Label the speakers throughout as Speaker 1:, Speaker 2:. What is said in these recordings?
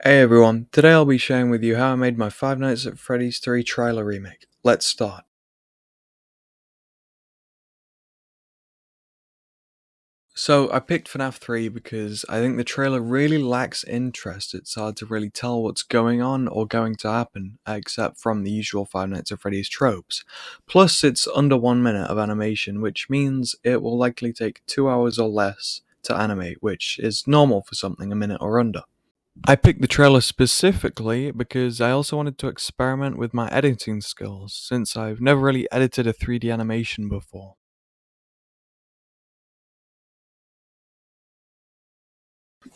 Speaker 1: Hey everyone, today I'll be sharing with you how I made my Five Nights at Freddy's 3 trailer remake. Let's start. So I picked FNAF 3 because I think the trailer really lacks interest. It's hard to really tell what's going on or going to happen, except from the usual Five Nights at Freddy's tropes. Plus it's under 1 minute of animation, which means it will likely take 2 hours or less to animate, which is normal for something a minute or under. I picked the trailer specifically because I also wanted to experiment with my editing skills, since I've never really edited a 3D animation before.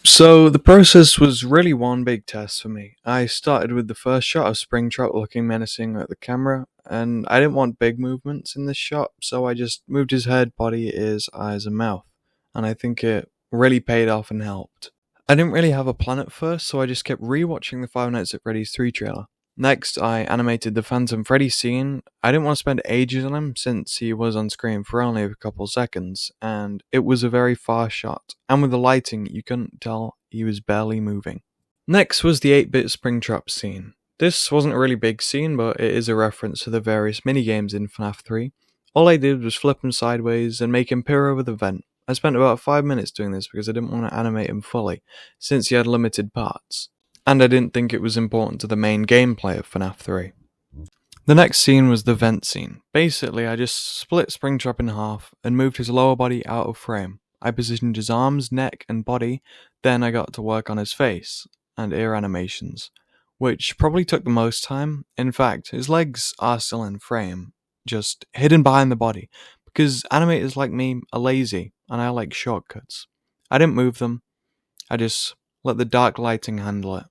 Speaker 1: So the process was really one big test for me. I started with the first shot of Springtrap looking menacing at the camera, and I didn't want big movements in this shot, so I just moved his head, body, ears, eyes, and mouth, and I think it really paid off and helped. I didn't really have a plan at first, so I just kept rewatching the Five Nights at Freddy's 3 trailer. Next, I animated the Phantom Freddy scene. I didn't want to spend ages on him since he was on screen for only a couple seconds, and it was a very far shot, and with the lighting, you couldn't tell he was barely moving. Next was the 8-bit Springtrap scene. This wasn't a really big scene, but it is a reference to the various minigames in FNAF 3. All I did was flip him sideways and make him peer over the vent. I spent about 5 minutes doing this because I didn't want to animate him fully, since he had limited parts, and I didn't think it was important to the main gameplay of FNAF 3. The next scene was the vent scene. Basically, I just split Springtrap in half and moved his lower body out of frame. I positioned his arms, neck, and body, then I got to work on his face and ear animations, which probably took the most time. In fact, his legs are still in frame, just hidden behind the body, because animators like me are lazy and I like shortcuts. I didn't move them, I just let the dark lighting handle it.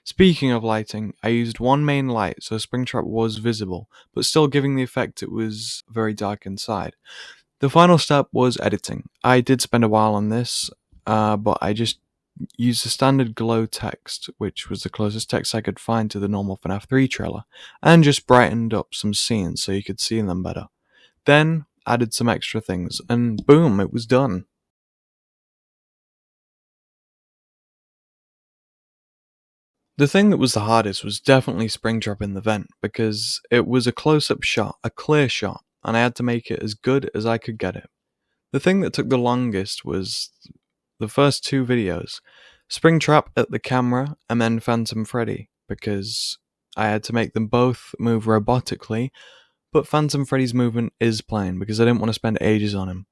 Speaker 1: Speaking of lighting, I used one main light so Springtrap was visible, but still giving the effect it was very dark inside. The final step was editing. I did spend a while on this, but I just used the standard glow text, which was the closest text I could find to the normal FNAF 3 trailer, and just brightened up some scenes so you could see them better. Then added some extra things, and boom, it was done. The thing that was the hardest was definitely Springtrap in the vent, because it was a close-up shot, a clear shot, and I had to make it as good as I could get it. The thing that took the longest was the first two videos, Springtrap at the camera and then Phantom Freddy, because I had to make them both move robotically, but Phantom Freddy's movement is plain because I didn't want to spend ages on him.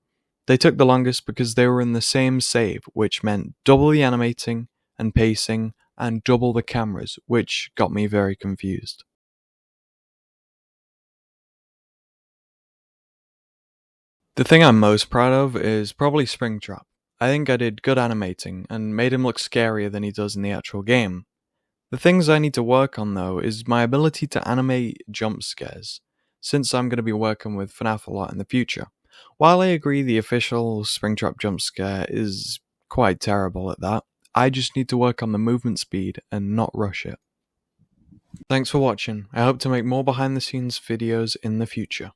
Speaker 1: They took the longest because they were in the same save, which meant double the animating and pacing and double the cameras, which got me very confused. The thing I'm most proud of is probably Springtrap. I think I did good animating and made him look scarier than he does in the actual game. The things I need to work on though is my ability to animate jump scares, since I'm going to be working with FNAF a lot in the future. While I agree the official Springtrap jump scare is quite terrible at that, I just need to work on the movement speed and not rush it. Thanks for watching. I hope to make more behind the scenes videos in the future.